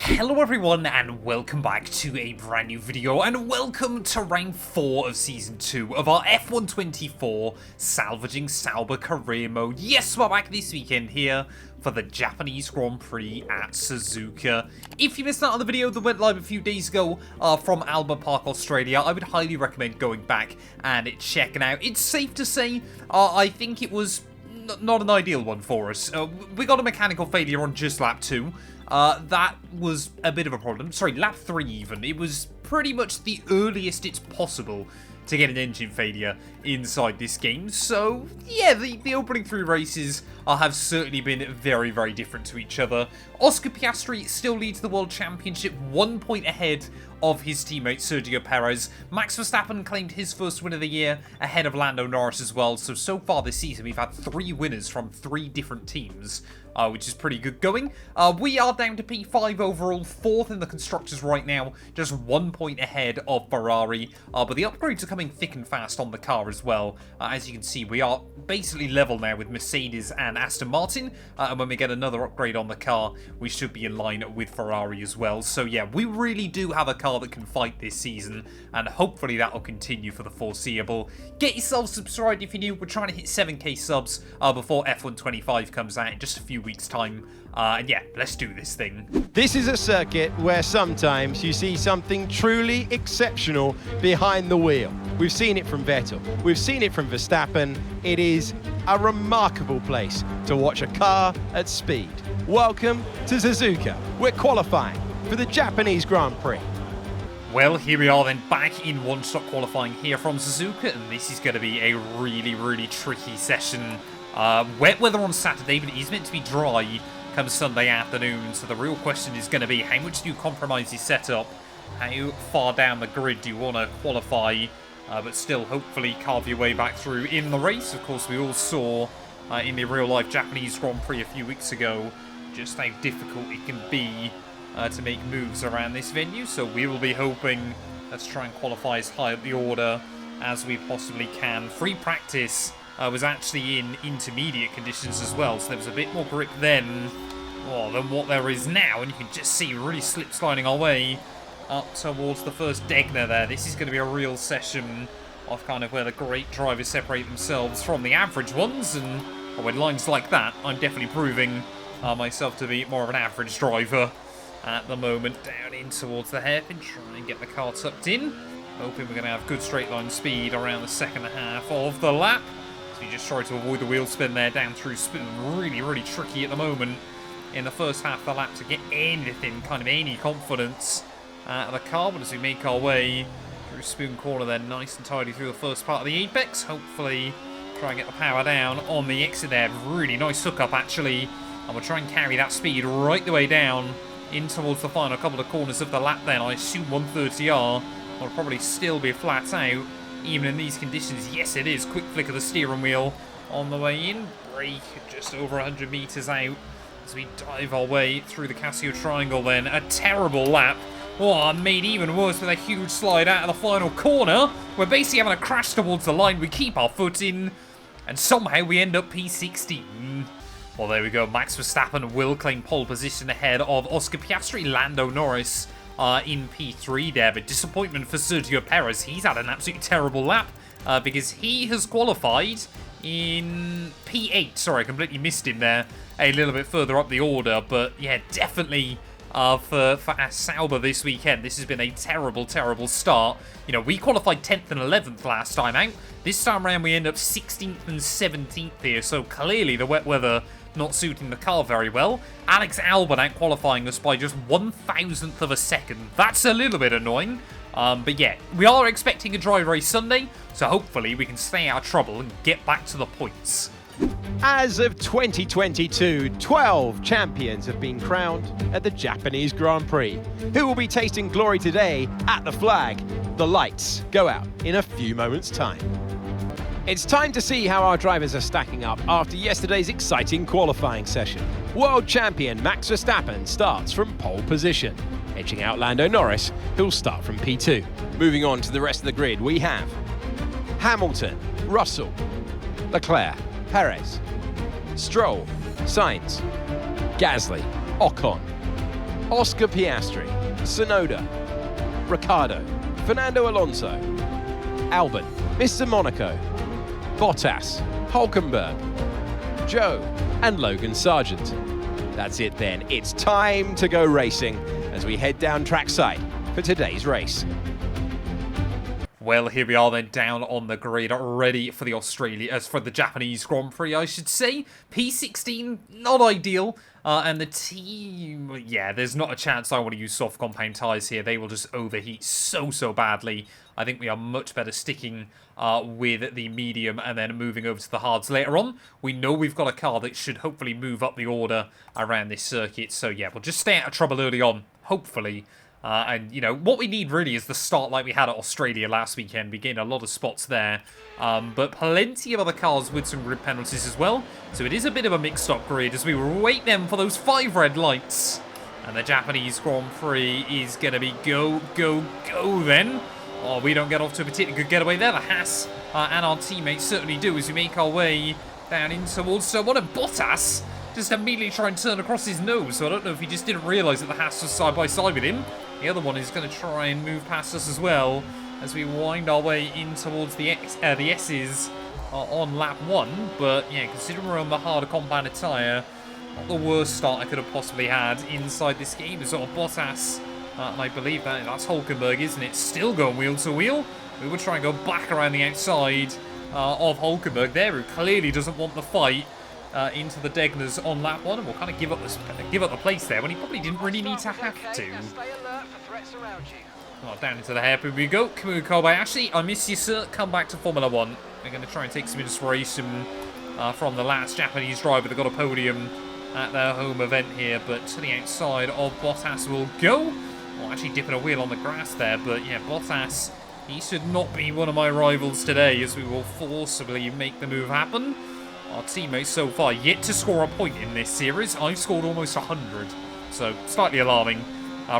Hello everyone and welcome back to a brand new video and welcome to round 4 of season 2 of our F124 Salvaging Sauber career mode. Yes, we're back this weekend here for the Japanese Grand Prix at Suzuka. If you missed out on the video that went live a few days ago from Albert Park, Australia, I would highly recommend going back and checking out. It's safe to say, I think it was not an ideal one for us. We got a mechanical failure on just lap 2. That was a bit of a problem. Sorry, lap 3 even. It was pretty much the earliest it's possible to get an engine failure inside this game. So, yeah, the opening 3 races have certainly been very, very different to each other. Oscar Piastri still leads the World Championship 1 point ahead of his teammate Sergio Perez. Max Verstappen claimed his first win of the year ahead of Lando Norris as well. So far this season, we've had 3 winners from 3 different teams, which is pretty good going. We are down to P5 overall, 4th in the Constructors right now, just 1 point ahead of Ferrari. But the upgrades are coming thick and fast on the car as well. As you can see, we are basically level now with Mercedes and Aston Martin. And when we get another upgrade on the car, we should be in line with Ferrari as well. So yeah, we really do have a car that can fight this season, and hopefully that will continue for the foreseeable. Get yourself subscribed if you're new. We're trying to hit 7k subs before F125 comes out in just a few weeks' time. And yeah, let's do this thing. This is a circuit where sometimes you see something truly exceptional behind the wheel. We've seen it from Vettel, we've seen it from Verstappen. It is a remarkable place to watch a car at speed. Welcome to Suzuka. We're qualifying for the Japanese Grand Prix. Well, here we are then, back in one-stop qualifying here from Suzuka, and this is going to be a really, really tricky session. Wet weather on Saturday, but it is meant to be dry come Sunday afternoon, so the real question is going to be, how much do you compromise your setup? How far down the grid do you want to qualify, but still hopefully carve your way back through in the race? Of course, we all saw in the real-life Japanese Grand Prix a few weeks ago just how difficult it can be to make moves around this venue, so we will be hoping let's try and qualify as high up the order as we possibly can. Free practice was actually in intermediate conditions as well, so there was a bit more grip then than what there is now, and you can just see really slip sliding our way up towards the first Degner there. This is going to be a real session of kind of where the great drivers separate themselves from the average ones, and with lines like that, I'm definitely proving myself to be more of an average driver at the moment. Down in towards the hairpin, try and get the car tucked in, hoping we're going to have good straight line speed around the second half of the lap. So you just try to avoid the wheel spin there down through Spoon. Really, really tricky at the moment in the first half of the lap to get anything, kind of any confidence out of the car. But as we make our way through Spoon Corner there, nice and tidy through the first part of the apex, hopefully try and get the power down on the exit there. Really nice hookup actually, and we'll try and carry that speed right the way down in towards the final couple of corners of the lap then. I assume 130R will probably still be flat out even in these conditions. Yes, it is. Quick flick of the steering wheel on the way in. Brake just over 100 meters out as we dive our way through the Casio Triangle then. A terrible lap. Oh, made even worse with a huge slide out of the final corner. We're basically having a crash towards the line. We keep our foot in, and somehow we end up P16. Well, there we go. Max Verstappen will claim pole position ahead of Oscar Piastri. Lando Norris in P3 there, but disappointment for Sergio Perez. He's had an absolutely terrible lap because he has qualified in P8. Sorry, I completely missed him there a little bit further up the order, but yeah, definitely for Sauber this weekend, this has been a terrible, terrible start. You know, we qualified 10th and 11th last time out. This time around, we end up 16th and 17th here, so clearly the wet weather not suiting the car very well. Alex Albon out qualifying us by just 1,000th of a second. That's a little bit annoying. But yeah, we are expecting a dry race Sunday, so hopefully we can stay out of trouble and get back to the points. As of 2022, 12 champions have been crowned at the Japanese Grand Prix. Who will be tasting glory today at the flag? The lights go out in a few moments' time. It's time to see how our drivers are stacking up after yesterday's exciting qualifying session. World champion Max Verstappen starts from pole position, edging out Lando Norris, who'll start from P2. Moving on to the rest of the grid, we have Hamilton, Russell, Leclerc, Perez, Stroll, Sainz, Gasly, Ocon, Oscar Piastri, Tsunoda, Ricciardo, Fernando Alonso, Albon, Mr. Monaco, Bottas, Hulkenberg, Joe, and Logan Sargent. That's it then. It's time to go racing as we head down trackside for today's race. Well, here we are then down on the grid, ready for the Japanese Grand Prix, I should say. P16, not ideal. And the team, yeah, there's not a chance I want to use soft compound tyres here. They will just overheat so badly. I think we are much better sticking with the medium and then moving over to the hards later on. We know we've got a car that should hopefully move up the order around this circuit. So, yeah, we'll just stay out of trouble early on, hopefully. And, you know, what we need really is the start like we had at Australia last weekend. We gained a lot of spots there. But plenty of other cars with some grid penalties as well. So it is a bit of a mixed-up grid as we wait them for those 5 red lights. And the Japanese Grand Prix is going to be go then. Oh, we don't get off to a particularly good getaway there. The Haas and our teammates certainly do as we make our way down in towards someone. And Bottas just immediately try and turn across his nose. So I don't know if he just didn't realise that the Haas was side by side with him. The other one is going to try and move past us as well as we wind our way in towards the S's on lap 1. But yeah, considering we're on the harder compounded tyre, not the worst start I could have possibly had inside this game. Sort of Bottas, and I believe that's Hulkenberg, isn't it? Still going wheel to wheel. We will try and go back around the outside of Hulkenberg there, who clearly doesn't want the fight. Into the Degners on lap 1, and we'll kind of give up the place there when he probably didn't really need to have to. Oh, down into the hairpin we go. Kamui Kobayashi, I miss you, sir. Come back to Formula 1. We're going to try and take some inspiration from the last Japanese driver that got a podium at their home event here, but to the outside of Bottas will go. Well, actually dipping a wheel on the grass there, but yeah, Bottas, he should not be one of my rivals today as we will forcibly make the move happen. Our teammates so far yet to score a point in this series. I've scored almost 100, so slightly alarming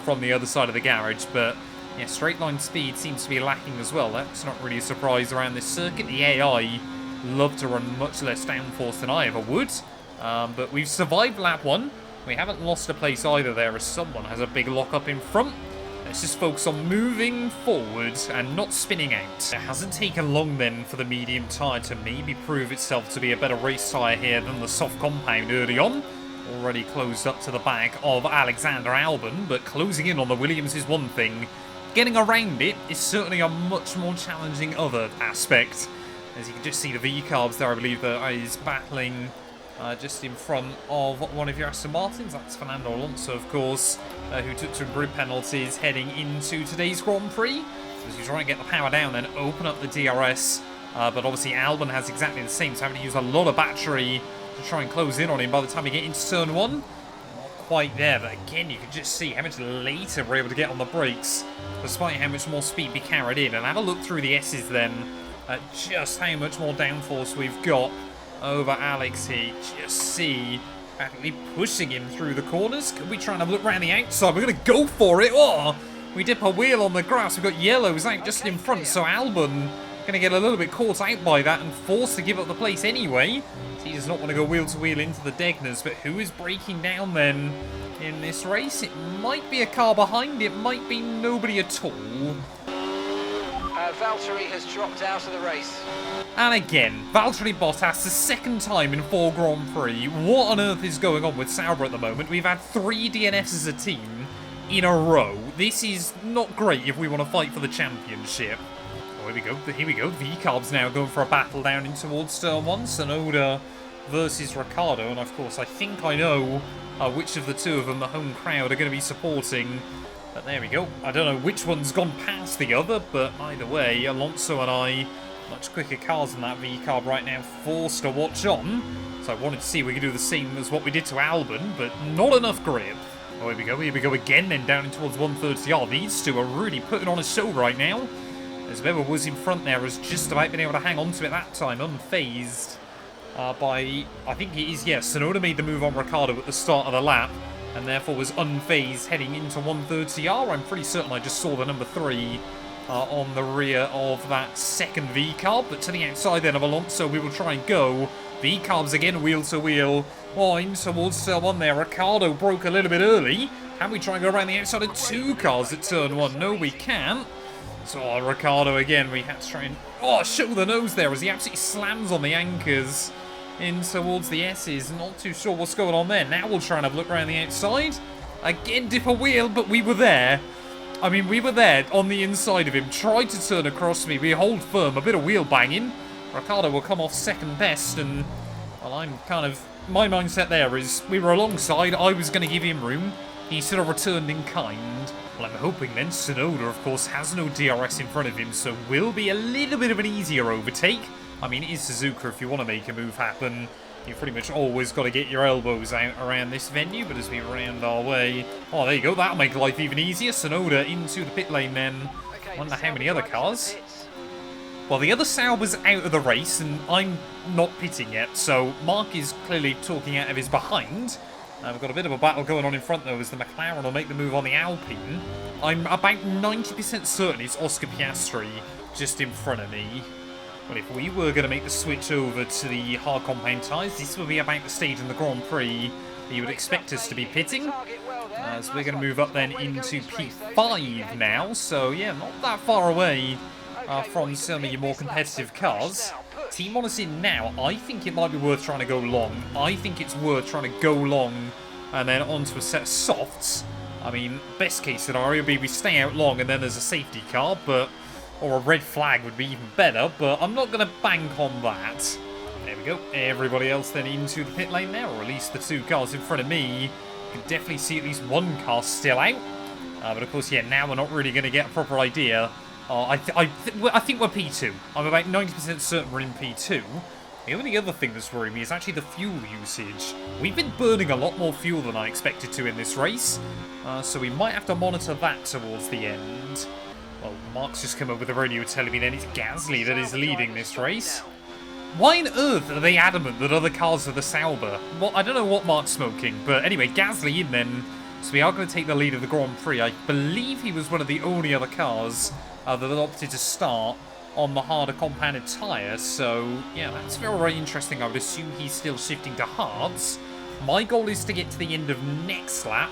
from the other side of the garage. But yeah, straight line speed seems to be lacking as well. That's not really a surprise around this circuit. The AI love to run much less downforce than I ever would. But we've survived lap 1. We haven't lost a place either there as someone has a big lock up in front. Let's just focus on moving forward and not spinning out. It hasn't taken long then for the medium tyre to maybe prove itself to be a better race tyre here than the soft compound early on. Already closed up to the back of Alexander Albon, but closing in on the Williams is one thing. Getting around it is certainly a much more challenging other aspect. As you can just see the V-carbs there, I believe that is battling just in front of one of your Aston Martins. That's Fernando Alonso, of course, who took some grid penalties heading into today's Grand Prix. As you try and get the power down and open up the DRS. But obviously Albon has exactly the same, so having to use a lot of battery to try and close in on him by the time you get into turn 1. Not quite there, but again, you can just see how much later we're able to get on the brakes, despite how much more speed we carried in. And have a look through the S's then at just how much more downforce we've got over Alex here. Just see practically pushing him through the corners. Could we try and have a look around the outside? We're going to go for it. Oh, we dip a wheel on the grass. We've got yellows out just in front, so Albon going to get a little bit caught out by that and forced to give up the place anyway. He does not want to go wheel to wheel into the Degners, but who is breaking down then in this race? It might be a car behind, it might be nobody at all. Valtteri has dropped out of the race. And again, Valtteri Bottas, the second time in 4 Grand Prix. What on earth is going on with Sauber at the moment? We've had 3 DNFs as a team in a row. This is not great if we want to fight for the championship. Oh, here we go. V-carbs now going for a battle down in towards turn 1. Tsunoda versus Ricciardo. And of course, I think I know which of the two of them the home crowd are going to be supporting. But there we go. I don't know which one's gone past the other, but either way, Alonso and I, much quicker cars than that V-carb right now, forced to watch on. So I wanted to see if we could do the same as what we did to Albon, but not enough grip. Oh, here we go again then, down in towards 130R. These two are really putting on a show right now. As whoever was in front there has just about been able to hang on to it that time, unfazed by, I think it is, yeah, Tsunoda made the move on Ricciardo at the start of the lap, and therefore was unfazed heading into 130R. I'm pretty certain I just saw the number 3 on the rear of that second V-carb, but to the outside then of Alonso we will try and go. V-carbs again, wheel to wheel. Oh, in towards turn 1 there. Ricciardo broke a little bit early. Can we try and go around the outside of 2 cars at turn 1? No, we can't. So, Ricciardo again, we had to try and, show the nose there as he absolutely slams on the anchors in towards the S's. Not too sure what's going on there. Now we'll try and have a look around the outside. Again, dip a wheel, but we were there. I mean, we were there on the inside of him. Tried to turn across me. We hold firm. A bit of wheel banging. Ricciardo will come off second best. And, well, I'm kind of... My mindset there is we were alongside. I was going to give him room. He sort of returned in kind. Well, I'm hoping then Tsunoda, of course, has no DRS in front of him. So will be a little bit of an easier overtake. I mean, it is Suzuka if you want to make a move happen. You've pretty much always got to get your elbows out around this venue, but as we round our way... Oh, there you go. That'll make life even easier. Tsunoda into the pit lane then. Wonder how many other cars. Well, the other Sauber's out of the race, and I'm not pitting yet, so Mark is clearly talking out of his behind. We've got a bit of a battle going on in front, though, as the McLaren will make the move on the Alpine. I'm about 90% certain it's Oscar Piastri just in front of me. Well, if we were going to make the switch over to the hard compound tyres, this would be about the stage in the Grand Prix that you would expect us to be pitting. So we're going to move up then into P5 now. So, yeah, not that far away from some of your more competitive cars. Team on us in now. I think it might be worth trying to go long. I think it's worth trying to go long and then onto a set of softs. I mean, best case scenario would be we stay out long and then there's a safety car, but... Or a red flag would be even better, but I'm not going to bank on that. There we go. Everybody else then into the pit lane there, or at least the 2 cars in front of me. You can definitely see at least 1 car still out. But of course, yeah, now we're not really going to get a proper idea. I think we're P2. I'm about 90% certain we're in P2. The only other thing that's worrying me is actually the fuel usage. We've been burning a lot more fuel than I expected to in this race. So we might have to monitor that towards the end. Well, Mark's just come up with a radio telling me then it's Gasly that is leading this race. Why on earth are they adamant that other cars are the Sauber? Well, I don't know what Mark's smoking, but anyway, Gasly in then. So we are going to take the lead of the Grand Prix. I believe he was one of the only other cars that opted to start on the harder compounded tyre. So, yeah, that's very interesting. I would assume he's still shifting to hards. My goal is to get to the end of next lap,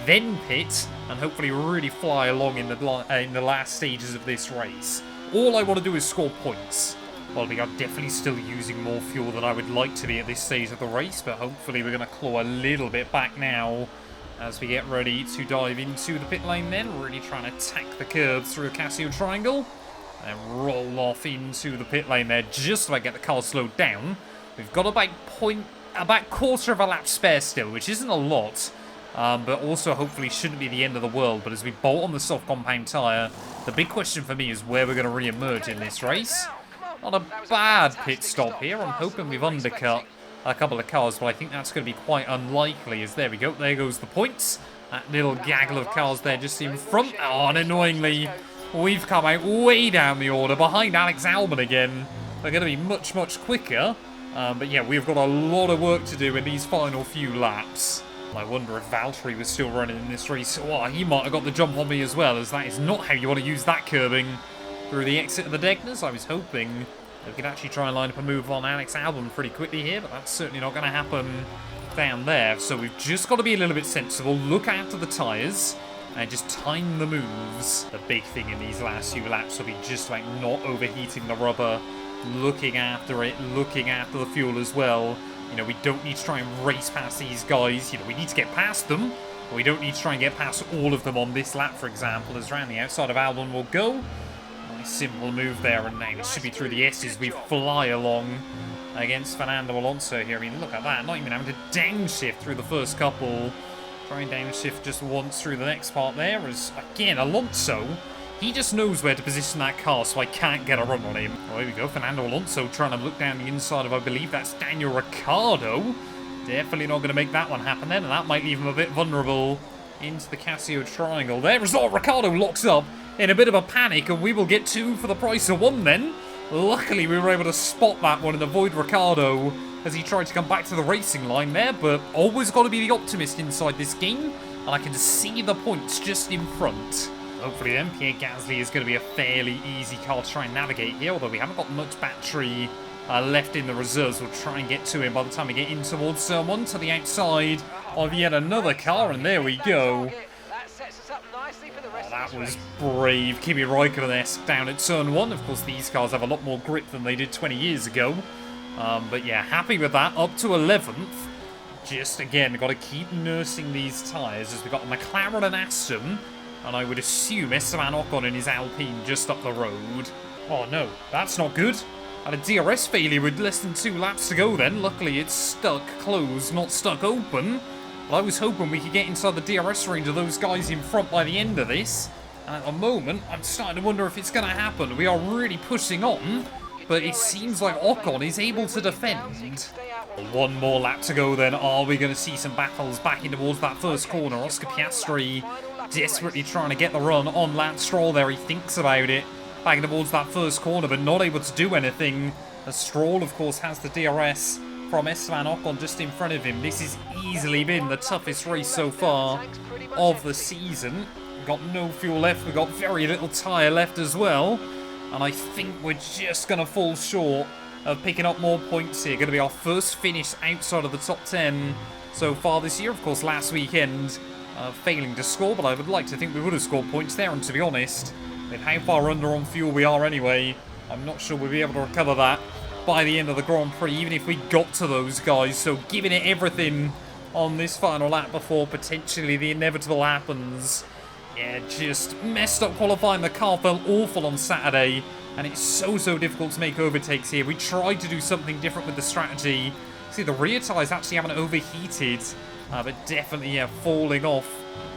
then pit, and hopefully really fly along in the last stages of this race. All I want to do is score points. Well, we are definitely still using more fuel than I would like to be at this stage of the race, but hopefully we're going to claw a little bit back now as we get ready to dive into the pit lane then, really trying to attack the curves through a Casio triangle, and roll off into the pit lane there, just about get the car slowed down. We've got about quarter of a lap spare still, which isn't a lot. But also hopefully shouldn't be the end of the world. But as we bolt on the soft compound tyre, the big question for me is where we're going to re-emerge in this race. Not a bad pit stop here. I'm hoping we've undercut a couple of cars, but I think that's going to be quite unlikely. As there we go, there goes the points. That little gaggle of cars there just in front. Oh, and annoyingly, we've come out way down the order behind Alex Albon again. They're going to be much, much quicker. But yeah, we've got a lot of work to do in these final few laps. I wonder if Valtteri was still running in this race. Oh, he might have got the jump on me as well, as that is not how you want to use that curbing through the exit of the Degners. I was hoping we could actually try and line up a move on Alex Albon pretty quickly here, but that's certainly not going to happen down there. So we've just got to be a little bit sensible, look after the tyres, and just time the moves. The big thing in these last few laps will be just like not overheating the rubber, looking after it, looking after the fuel as well. You know, we don't need to try and race past these guys. You know, we need to get past them, but we don't need to try and get past all of them on this lap, for example, as round the outside of Albon will go. Nice simple move there, and now it should be through the S's. We fly along against Fernando Alonso here. I mean, look at that. Not even having to downshift through the first couple. Try and downshift just once through the next part there. As, again, Alonso, he just knows where to position that car, so I can't get a run on him. Oh, here we go. Fernando Alonso trying to look down the inside of, I believe that's Daniel Ricciardo. Definitely not going to make that one happen then, and that might leave him a bit vulnerable into the Casio triangle. There, result, Ricciardo locks up in a bit of a panic, and we will get 2 for the price of 1 then. Luckily, we were able to spot that one and avoid Ricciardo as he tried to come back to the racing line there, but always got to be the optimist inside this game, and I can see the points just in front. Hopefully then, Pierre Gasly is going to be a fairly easy car to try and navigate here, although we haven't got much battery left in the reserves. We'll try and get to him by the time we get in towards turn 1 to the outside of yet another car, and there we go. Gasly for the rest That of this was race. brave. Kimi Raikkonen-esque down at turn 1. Of course, these cars have a lot more grip than they did 20 years ago. But yeah, happy with that. Up to 11th. Just, again, got to keep nursing these tyres as we've got a McLaren and Aston. And I would assume Esteban Ocon in his Alpine just up the road. Oh no, that's not good. Had a DRS failure with less than 2 laps to go then. Luckily it's stuck closed, not stuck open. But I was hoping we could get inside the DRS range of those guys in front by the end of this. And at the moment, I'm starting to wonder if it's going to happen. We are really pushing on, but it seems like Ocon is able to defend. One more lap to go then. Are we going to see some battles back in towards that first corner? Oscar Piastri desperately trying to get the run on Lance Stroll there. He thinks about it. Back towards that first corner, but not able to do anything. As Stroll, of course, has the DRS from Esteban Ocon just in front of him. This has easily been the toughest race so far of the season. We've got no fuel left. We've got very little tyre left as well. And I think we're just going to fall short of picking up more points here. Going to be our first finish outside of the top 10 so far this year. Of course, last weekend, failing to score, but I would like to think we would have scored points there. And to be honest, with how far under on fuel we are anyway, I'm not sure we'll be able to recover that by the end of the Grand Prix, even if we got to those guys. So giving it everything on this final lap before potentially the inevitable happens. Yeah, just messed up qualifying. The car felt awful on Saturday, and it's so difficult to make overtakes here. We tried to do something different with the strategy. See, the rear tyres actually haven't overheated, but definitely, yeah, falling off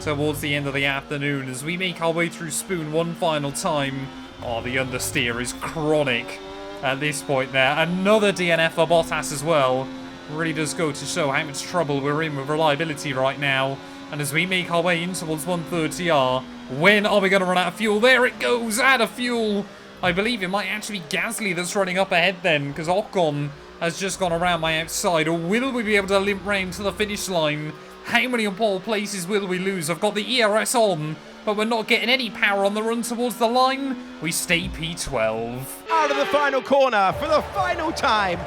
towards the end of the afternoon as we make our way through Spoon one final time. Oh, the understeer is chronic at this point there. Another DNF for Bottas as well. Really does go to show how much trouble we're in with reliability right now. And as we make our way in towards 130R, when are we going to run out of fuel? There it goes, out of fuel. I believe it might actually be Gasly that's running up ahead then, because Ocon has just gone around my outside. Or will we be able to limp round to the finish line? How many pole places will we lose? I've got the ERS on, but we're not getting any power on the run towards the line. We stay P12. Out of the final corner for the final time,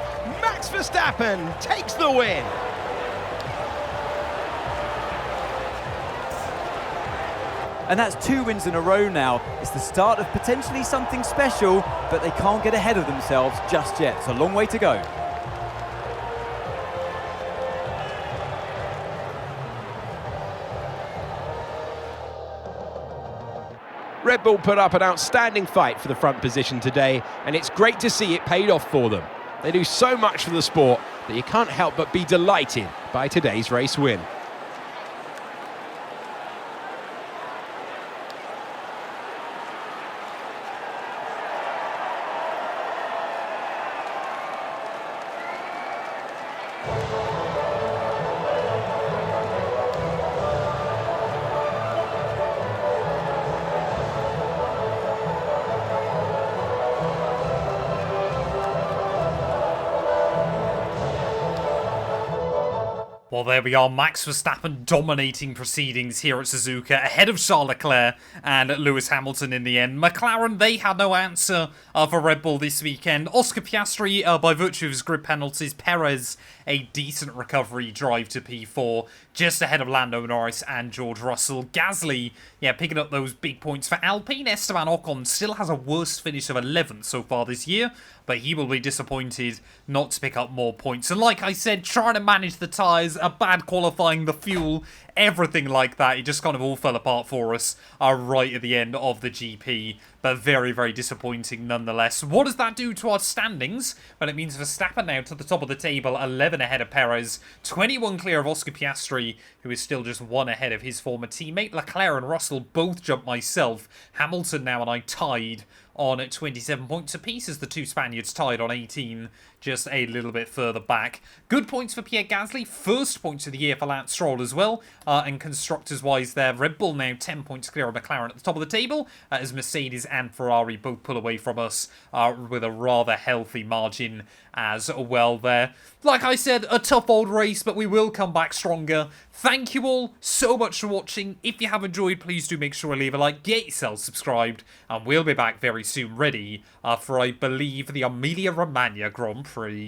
Max Verstappen takes the win. And that's 2 wins in a row now. It's the start of potentially something special, but they can't get ahead of themselves just yet. It's a long way to go. Red Bull put up an outstanding fight for the front position today, and it's great to see it paid off for them. They do so much for the sport that you can't help but be delighted by today's race win. Well, there we are. Max Verstappen dominating proceedings here at Suzuka, ahead of Charles Leclerc and Lewis Hamilton in the end. McLaren, they had no answer for Red Bull this weekend. Oscar Piastri, by virtue of his grid penalties. Perez, a decent recovery drive to P4, just ahead of Lando Norris and George Russell. Gasly, yeah, picking up those big points for Alpine. Esteban Ocon still has a worst finish of 11th so far this year, but he will be disappointed not to pick up more points. And like I said, trying to manage the tyres, a bad qualifying, the fuel, everything like that, it just kind of all fell apart for us right at the end of the GP. But very disappointing nonetheless. What does that do to our standings? Well, it means Verstappen now to the top of the table, 11 ahead of Perez, 21 clear of Oscar Piastri, who is still just 1 ahead of his former teammate. Leclerc and Russell both jumped myself. Hamilton now and I tied on 27 points apiece as the 2 Spaniards tied on 18, just a little bit further back. Good points for Pierre Gasly, first points of the year for Lance Stroll as well, and constructors-wise there, Red Bull now 10 points clear of McLaren at the top of the table, as Mercedes and Ferrari both pull away from us with a rather healthy margin as well there. Like I said, a tough old race, but we will come back stronger. Thank you all so much for watching. If you have enjoyed, please do make sure to leave a like, get yourself subscribed, and we'll be back very soon ready for, I believe, the Emilia-Romagna Grand Prix.